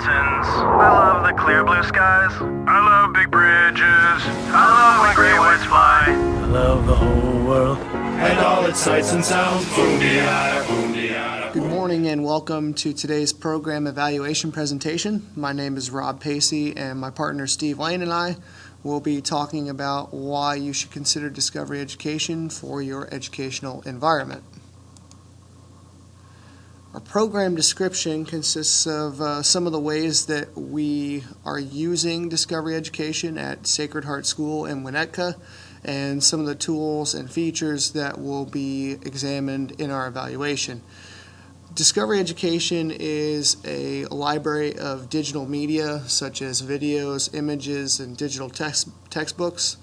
mountains. I love the clear blue skies. I love big bridges. I love when gray whites fly. I love the whole world and all its sights and sounds. Boom-de-yada, boom-de-yada. Good morning and welcome to today's program evaluation presentation. My name is Rob Pacey and my partner Steve Lane and I will be talking about why you should consider Discovery Education for your educational environment. Our program description consists of some of the ways that we are using Discovery Education at Sacred Heart School in Winnetka and some of the tools and features that will be examined in our evaluation. Discovery Education is a library of digital media such as videos, images, and digital textbooks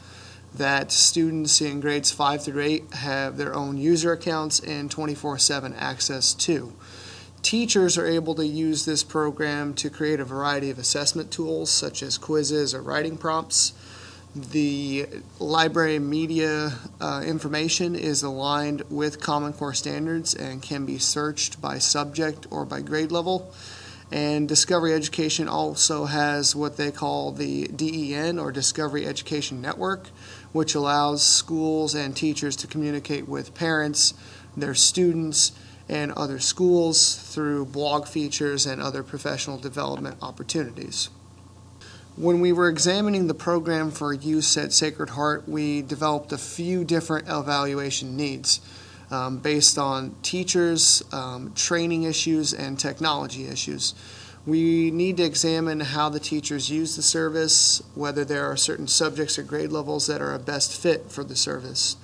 that students in grades 5 through 8 have their own user accounts and 24/7 access to. Teachers are able to use this program to create a variety of assessment tools such as quizzes or writing prompts. The library media information is aligned with Common Core standards and can be searched by subject or by grade level. And Discovery Education also has what they call the DEN, or Discovery Education Network, which allows schools and teachers to communicate with parents, their students, and other schools through blog features and other professional development opportunities. When we were examining the program for use at Sacred Heart, we developed a few different evaluation needs based on teachers, training issues, and technology issues. We need to examine how the teachers use the service, whether there are certain subjects or grade levels that are a best fit for the service,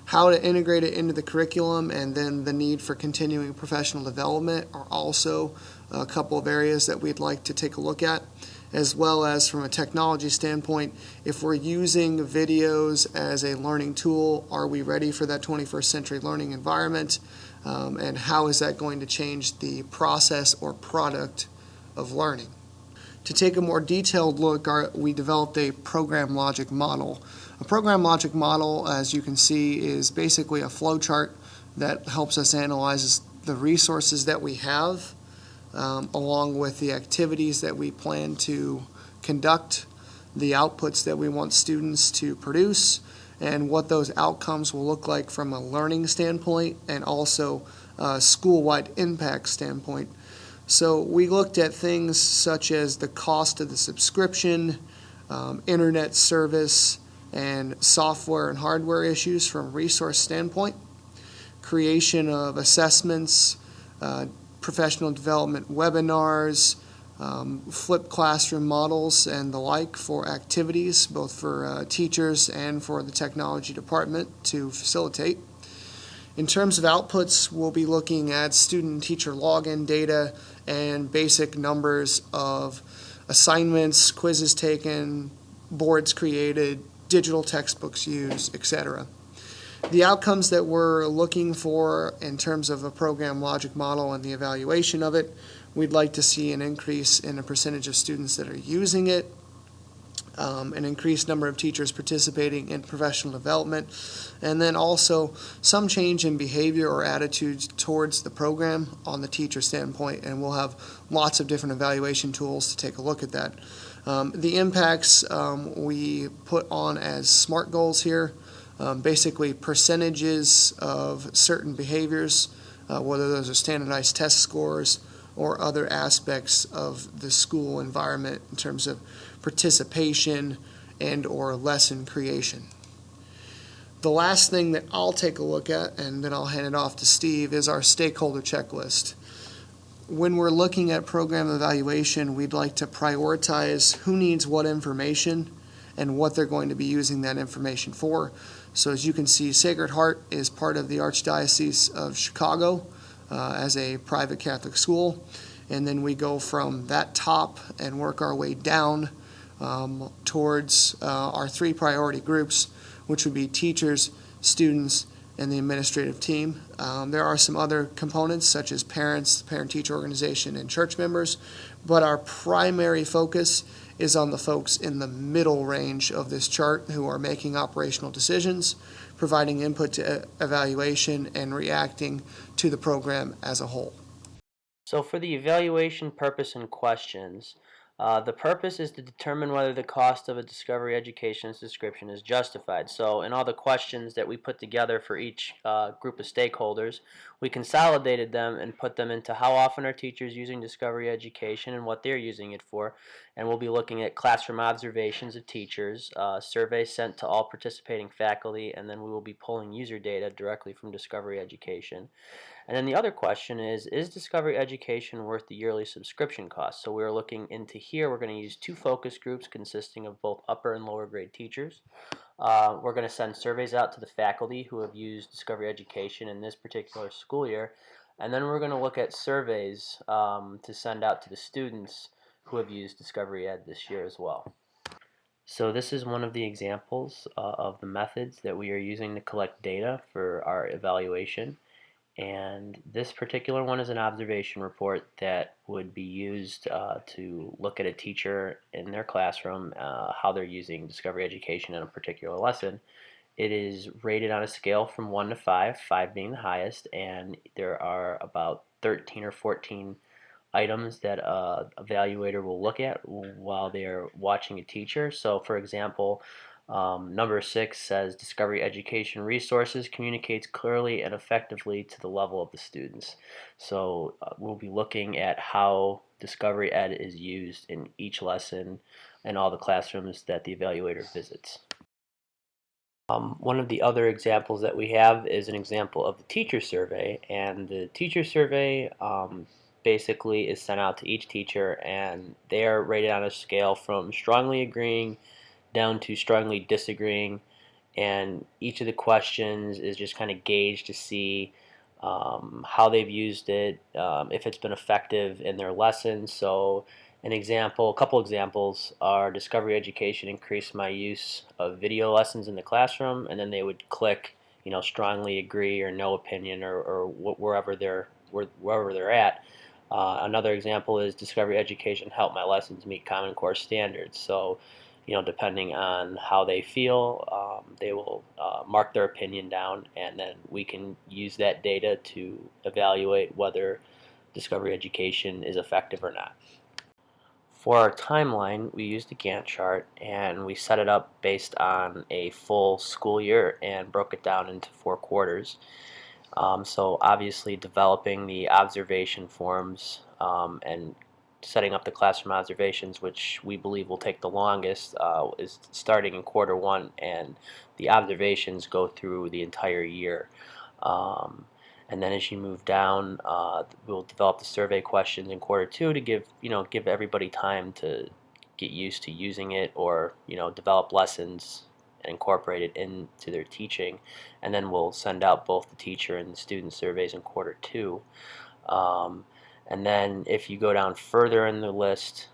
how to integrate it into the curriculum, and then the need for continuing professional development are also a couple of areas that we'd like to take a look at, as well as from a technology standpoint, if we're using videos as a learning tool, are we ready for that 21st century learning environment, and how is that going to change the process or product of learning? To take a more detailed look, we developed a program logic model. A program logic model, as you can see, is basically a flow chart that helps us analyze the resources that we have, along with the activities that we plan to conduct, the outputs that we want students to produce, and what those outcomes will look like from a learning standpoint and also a school-wide impact standpoint. So we looked at things such as the cost of the subscription, internet service, and software and hardware issues from a resource standpoint, creation of assessments, professional development webinars, flipped classroom models, and the like for activities, both for teachers and for the technology department to facilitate. In terms of outputs, we'll be looking at student and teacher login data and basic numbers of assignments, quizzes taken, boards created, digital textbooks used, etc. The outcomes that we're looking for in terms of a program logic model and the evaluation of it, we'd like to see an increase in the percentage of students that are using it, an increased number of teachers participating in professional development, and then also some change in behavior or attitudes towards the program on the teacher standpoint, and we'll have lots of different evaluation tools to take a look at that. The impacts we put on as SMART goals here, basically percentages of certain behaviors, whether those are standardized test scores or other aspects of the school environment in terms of participation and or lesson creation. The last thing that I'll take a look at, and then I'll hand it off to Steve, is our stakeholder checklist. When we're looking at program evaluation, we'd like to prioritize who needs what information and what they're going to be using that information for. So as you can see, Sacred Heart is part of the Archdiocese of Chicago as a private Catholic school, and then we go from that top and work our way down towards our three priority groups, which would be teachers, students, and the administrative team. There are some other components such as parents, parent-teacher organization, and church members, but our primary focus is on the folks in the middle range of this chart who are making operational decisions, providing input to evaluation, and reacting to the program as a whole. So for the evaluation purpose and questions, the purpose is to determine whether the cost of a Discovery Education's description is justified. So in all the questions that we put together for each group of stakeholders, we consolidated them and put them into how often are teachers using Discovery Education and what they're using it for. And we'll be looking at classroom observations of teachers, surveys sent to all participating faculty, and then we will be pulling user data directly from Discovery Education. And then the other question is Discovery Education worth the yearly subscription cost? So we're looking into here. We're going to use two focus groups consisting of both upper and lower grade teachers. We're going to send surveys out to the faculty who have used Discovery Education in this particular school year. And then we're going to look at surveys to send out to the students who have used Discovery Ed this year as well. So this is one of the examples of the methods that we are using to collect data for our evaluation. And this particular one is an observation report that would be used to look at a teacher in their classroom, how they're using Discovery Education in a particular lesson. It is rated on a scale from 1 to 5, 5 being the highest, and there are about 13 or 14 items that an evaluator will look at while they're watching a teacher. So for example, number 6 says Discovery Education resources communicates clearly and effectively to the level of the students. So we'll be looking at how Discovery Ed is used in each lesson and all the classrooms that the evaluator visits. One of the other examples that we have is an example of the teacher survey, and the teacher survey basically is sent out to each teacher, and they are rated on a scale from strongly agreeing down to strongly disagreeing, and each of the questions is just kind of gauged to see how they've used it, if it's been effective in their lessons. So a couple examples are Discovery Education increased my use of video lessons in the classroom, and then they would click, strongly agree or no opinion or wherever they're at. Another example is Discovery Education helped my lessons meet Common Core standards. So depending on how they feel, they will mark their opinion down, and then we can use that data to evaluate whether Discovery Education is effective or not. For our timeline, we used a Gantt chart, and we set it up based on a full school year and broke it down into 4 quarters. So obviously developing the observation forms and setting up the classroom observations, which we believe will take the longest, is starting in quarter 1, and the observations go through the entire year. And then as you move down, we'll develop the survey questions in quarter 2 to give everybody time to get used to using it, or develop lessons and incorporate it into their teaching. And then we'll send out both the teacher and the student surveys in quarter 2. And then if you go down further in the list,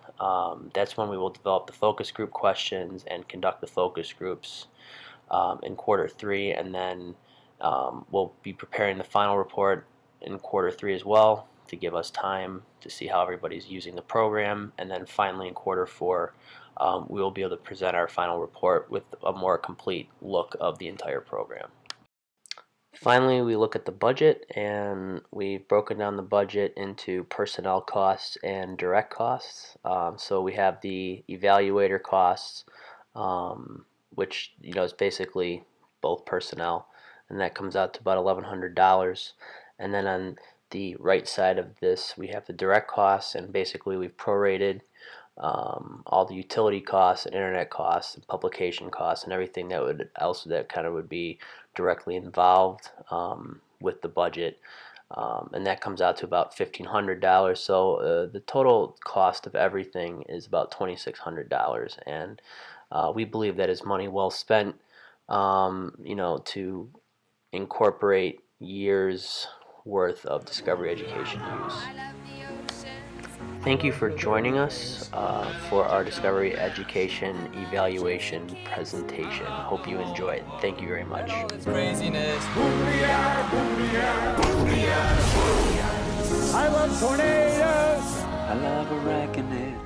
that's when we will develop the focus group questions and conduct the focus groups in quarter 3, and then we'll be preparing the final report in quarter 3 as well to give us time to see how everybody's using the program. And then finally in quarter 4, we will be able to present our final report with a more complete look of the entire program. Finally, we look at the budget, and we've broken down the budget into personnel costs and direct costs. So we have the evaluator costs, which is basically both personnel, and that comes out to about $1,100. And then on the right side of this, we have the direct costs, and basically we've prorated all the utility costs and internet costs and publication costs and everything that kind of would be directly involved with the budget, and that comes out to about $1,500. So the total cost of everything is about $2,600, and we believe that is money well spent, to incorporate years worth of Discovery Education use. Thank you for joining us for our Discovery Education evaluation presentation. Hope you enjoyed. Thank you very much. I love tornadoes. I love a reckoning.